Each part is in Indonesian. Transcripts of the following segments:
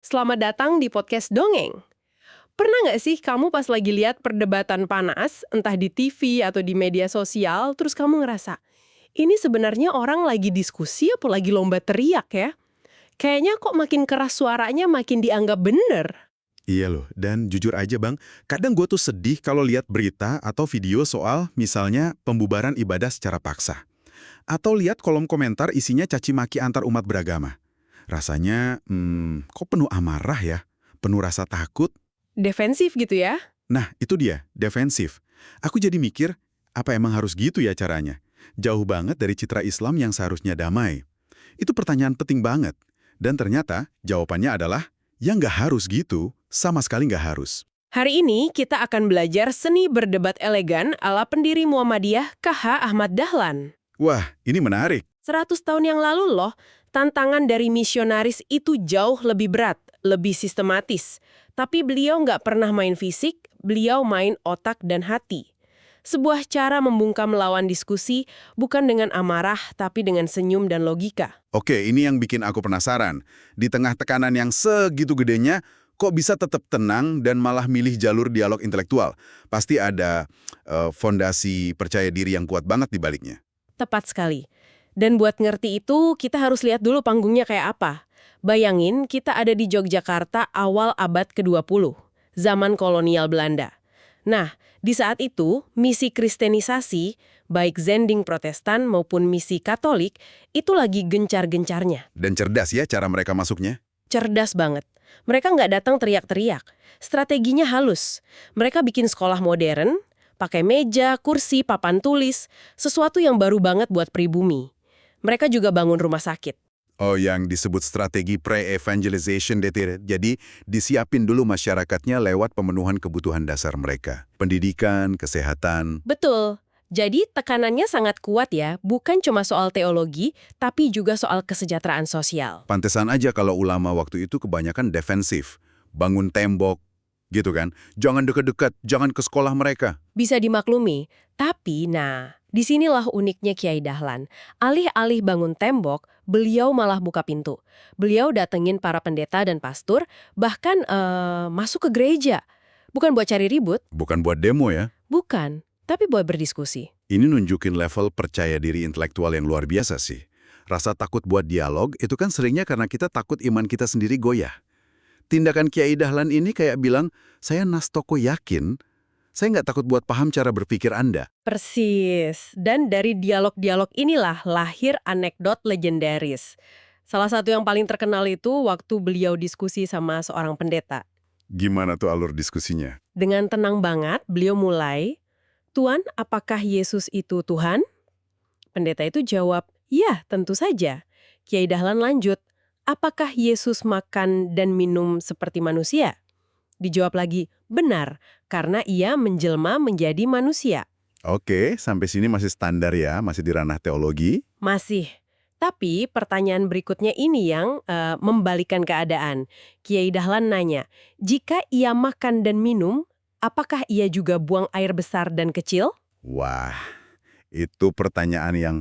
Selamat datang di podcast Dongeng. Pernah nggak sih kamu pas lagi lihat perdebatan panas, entah di TV atau di media sosial, terus kamu ngerasa, ini sebenarnya orang lagi diskusi apa lagi lomba teriak ya? Kayaknya kok makin keras suaranya makin dianggap bener. Iya loh, dan jujur aja Bang, kadang gue tuh sedih kalau lihat berita atau video soal misalnya pembubaran ibadah secara paksa. Atau lihat kolom komentar isinya caci maki antar umat beragama. Rasanya, kok penuh amarah ya? Penuh rasa takut? Defensif gitu ya? Nah, itu dia, defensif. Aku jadi mikir, apa emang harus gitu ya caranya? Jauh banget dari citra Islam yang seharusnya damai. Itu pertanyaan penting banget. Dan ternyata jawabannya adalah, ya nggak harus gitu, sama sekali nggak harus. Hari ini kita akan belajar seni berdebat elegan ala pendiri Muhammadiyah KH Ahmad Dahlan. Wah, ini menarik. 100 tahun yang lalu loh, tantangan dari misionaris itu jauh lebih berat, lebih sistematis. Tapi beliau nggak pernah main fisik, beliau main otak dan hati. Sebuah cara membungkam lawan diskusi bukan dengan amarah, tapi dengan senyum dan logika. Oke, ini yang bikin aku penasaran. Di tengah tekanan yang segitu gedenya, kok bisa tetap tenang dan malah milih jalur dialog intelektual? Pasti ada fondasi percaya diri yang kuat banget di baliknya. Tepat sekali. Dan buat ngerti itu, kita harus lihat dulu panggungnya kayak apa. Bayangin, kita ada di Yogyakarta awal abad ke-20, zaman kolonial Belanda. Nah, di saat itu, misi kristenisasi, baik Zending Protestan maupun misi Katolik, itu lagi gencar-gencarnya. Dan cerdas ya cara mereka masuknya. Cerdas banget. Mereka nggak datang teriak-teriak. Strateginya halus. Mereka bikin sekolah modern, pakai meja, kursi, papan tulis, sesuatu yang baru banget buat pribumi. Mereka juga bangun rumah sakit. Oh, yang disebut strategi pre-evangelization, jadi disiapin dulu masyarakatnya lewat pemenuhan kebutuhan dasar mereka. Pendidikan, kesehatan. Betul. Jadi tekanannya sangat kuat ya, bukan cuma soal teologi, tapi juga soal kesejahteraan sosial. Pantesan aja kalau ulama waktu itu kebanyakan defensif. Bangun tembok, gitu kan. Jangan dekat-dekat, jangan ke sekolah mereka. Bisa dimaklumi, tapi disinilah uniknya Kiai Dahlan. Alih-alih bangun tembok, beliau malah buka pintu. Beliau datengin para pendeta dan pastor, bahkan masuk ke gereja. Bukan buat cari ribut, Bukan buat demo ya. bukan, tapi buat berdiskusi. Ini nunjukin level percaya diri intelektual yang luar biasa sih. Rasa takut buat dialog itu kan seringnya karena kita takut iman kita sendiri goyah. Tindakan Kiai Dahlan ini kayak bilang, saya nastoko yakin, saya nggak takut buat paham cara berpikir Anda. Persis. Dan dari dialog-dialog inilah lahir anekdot legendaris. Salah satu yang paling terkenal itu waktu beliau diskusi sama seorang pendeta. Gimana tuh alur diskusinya? Dengan tenang banget, beliau mulai, "Tuan, apakah Yesus itu Tuhan?" Pendeta itu jawab, "Ya, tentu saja." Kiai Dahlan lanjut, "Apakah Yesus makan dan minum seperti manusia?" Dijawab lagi, "Benar, karena ia menjelma menjadi manusia." Oke, sampai sini masih standar ya, masih di ranah teologi. Masih. Tapi pertanyaan berikutnya ini yang membalikan keadaan. Kiai Dahlan nanya, jika ia makan dan minum, apakah ia juga buang air besar dan kecil? Wah, itu pertanyaan yang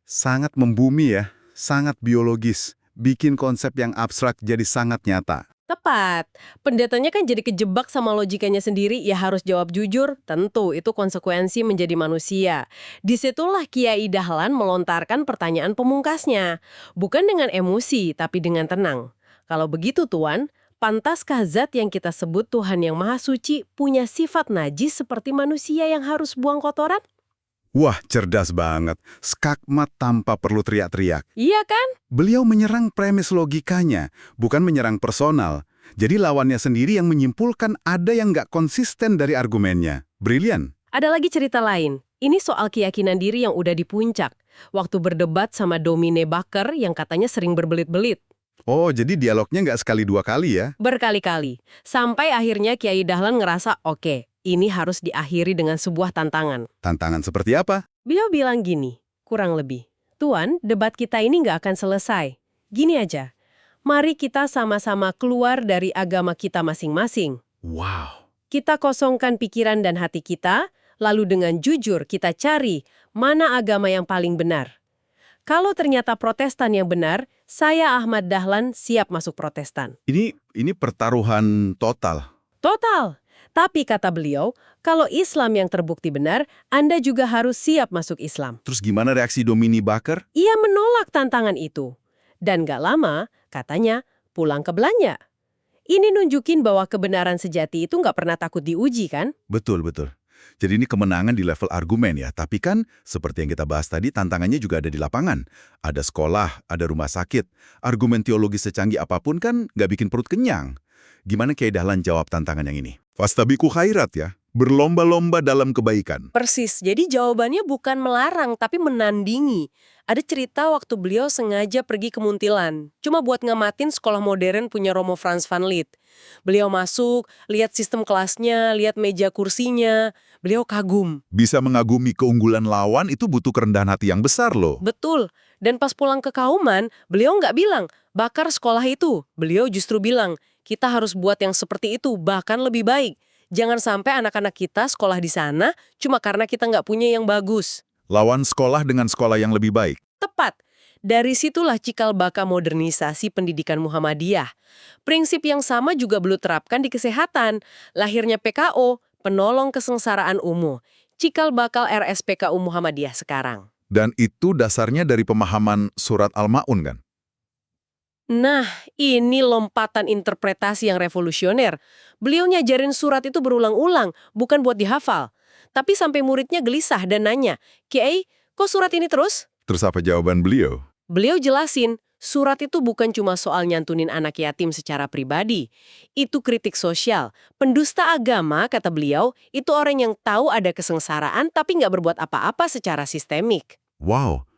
sangat membumi ya, sangat biologis. Bikin konsep yang abstrak jadi sangat nyata. Tepat. Pendetanya kan jadi kejebak sama logikanya sendiri, ya harus jawab jujur. Tentu, itu konsekuensi menjadi manusia. Disitulah Kiai Dahlan melontarkan pertanyaan pemungkasnya. Bukan dengan emosi, tapi dengan tenang. Kalau begitu, Tuan, pantaskah zat yang kita sebut Tuhan yang Maha Suci punya sifat najis seperti manusia yang harus buang kotoran? Wah, cerdas banget. Skakmat tanpa perlu teriak-teriak. Iya kan? Beliau menyerang premis logikanya, bukan menyerang personal. Jadi lawannya sendiri yang menyimpulkan ada yang nggak konsisten dari argumennya. Brilian. Ada lagi cerita lain. Ini soal keyakinan diri yang udah di puncak. Waktu berdebat sama Domine Bakker yang katanya sering berbelit-belit. Oh, jadi dialognya nggak sekali dua kali ya? Berkali-kali. Sampai akhirnya Kiai Dahlan ngerasa, oke, ini harus diakhiri dengan sebuah tantangan. Tantangan seperti apa? Beliau bilang gini, kurang lebih, "Tuan, debat kita ini nggak akan selesai. Gini aja, mari kita sama-sama keluar dari agama kita masing-masing. Wow. Kita kosongkan pikiran dan hati kita, lalu dengan jujur kita cari mana agama yang paling benar. Kalau ternyata Protestan yang benar, Saya Ahmad Dahlan siap masuk Protestan. Ini pertaruhan total. Total. Tapi kata beliau, kalau Islam yang terbukti benar, Anda juga harus siap masuk Islam. Terus gimana reaksi Domini Bakker? Ia menolak tantangan itu. Dan gak lama, katanya, pulang ke Belanda. Ini nunjukin bahwa kebenaran sejati itu nggak pernah takut diuji, kan? Betul, betul. Jadi ini kemenangan di level argumen ya. Tapi kan, seperti yang kita bahas tadi, tantangannya juga ada di lapangan. Ada sekolah, ada rumah sakit. Argumen teologi secanggih apapun kan nggak bikin perut kenyang. Gimana Kiai Dahlan jawab tantangan yang ini? Fastabiqu khairat ya. Berlomba-lomba dalam kebaikan. Persis, jadi jawabannya bukan melarang, tapi menandingi. Ada cerita waktu beliau sengaja pergi ke Muntilan, cuma buat ngamatin sekolah modern punya Romo Frans van Lith. Beliau masuk, lihat sistem kelasnya, lihat meja kursinya, beliau kagum. Bisa mengagumi keunggulan lawan itu butuh kerendahan hati yang besar loh. Betul, dan pas pulang ke Kauman, beliau nggak bilang, bakar sekolah itu. Beliau justru bilang, kita harus buat yang seperti itu, bahkan lebih baik. Jangan sampai anak-anak kita sekolah di sana cuma karena kita nggak punya yang bagus. Lawan sekolah dengan sekolah yang lebih baik. Tepat. Dari situlah cikal bakal modernisasi pendidikan Muhammadiyah. Prinsip yang sama juga beliau terapkan di kesehatan. Lahirnya PKO, penolong kesengsaraan umum. Cikal bakal RSPKU Muhammadiyah sekarang. Dan itu dasarnya dari pemahaman surat Al-Ma'un kan? Nah, ini lompatan interpretasi yang revolusioner. Beliau ngajarin surat itu berulang-ulang, bukan buat dihafal. Tapi sampai muridnya gelisah dan nanya, Kiai, kok surat ini terus? Terus apa jawaban beliau? Beliau jelasin, surat itu bukan cuma soal nyantunin anak yatim secara pribadi. Itu kritik sosial. Pendusta agama, kata beliau, itu orang yang tahu ada kesengsaraan tapi nggak berbuat apa-apa secara sistemik. Wow,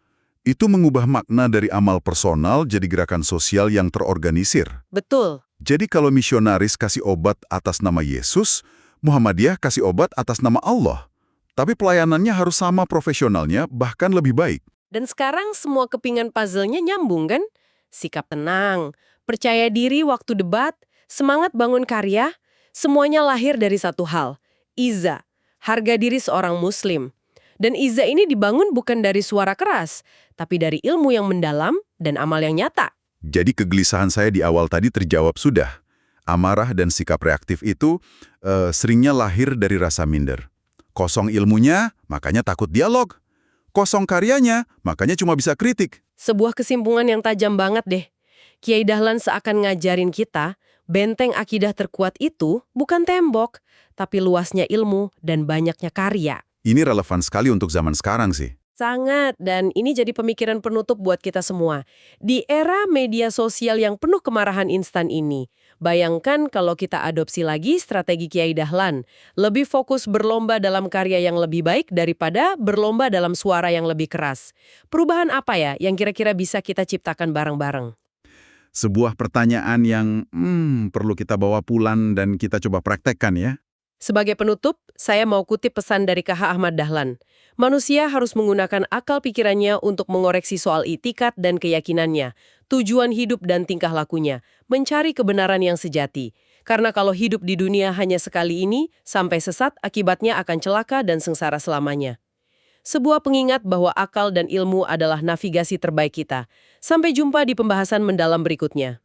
itu mengubah makna dari amal personal jadi gerakan sosial yang terorganisir. Betul. Jadi kalau misionaris kasih obat atas nama Yesus, Muhammadiyah kasih obat atas nama Allah. Tapi pelayanannya harus sama profesionalnya, bahkan lebih baik. Dan sekarang semua kepingan puzzle-nya nyambung kan? Sikap tenang, percaya diri waktu debat, semangat bangun karya, semuanya lahir dari satu hal, iza, harga diri seorang muslim. Dan iza ini dibangun bukan dari suara keras, tapi dari ilmu yang mendalam dan amal yang nyata. Jadi kegelisahan saya di awal tadi terjawab sudah. Amarah dan sikap reaktif itu seringnya lahir dari rasa minder. Kosong ilmunya, makanya takut dialog. Kosong karyanya, makanya cuma bisa kritik. Sebuah kesimpulan yang tajam banget deh. Kiai Dahlan seakan ngajarin kita, benteng akidah terkuat itu bukan tembok, tapi luasnya ilmu dan banyaknya karya. Ini relevan sekali untuk zaman sekarang sih. Sangat, dan ini jadi pemikiran penutup buat kita semua. Di era media sosial yang penuh kemarahan instan ini, bayangkan kalau kita adopsi lagi strategi Kiai Dahlan, lebih fokus berlomba dalam karya yang lebih baik daripada berlomba dalam suara yang lebih keras. Perubahan apa ya yang kira-kira bisa kita ciptakan bareng-bareng? Sebuah pertanyaan yang perlu kita bawa pulang dan kita coba praktekkan ya. Sebagai penutup, saya mau kutip pesan dari KH Ahmad Dahlan. Manusia harus menggunakan akal pikirannya untuk mengoreksi soal itikat dan keyakinannya, tujuan hidup dan tingkah lakunya, mencari kebenaran yang sejati. Karena kalau hidup di dunia hanya sekali ini, sampai sesat, akibatnya akan celaka dan sengsara selamanya. Sebuah pengingat bahwa akal dan ilmu adalah navigasi terbaik kita. Sampai jumpa di pembahasan mendalam berikutnya.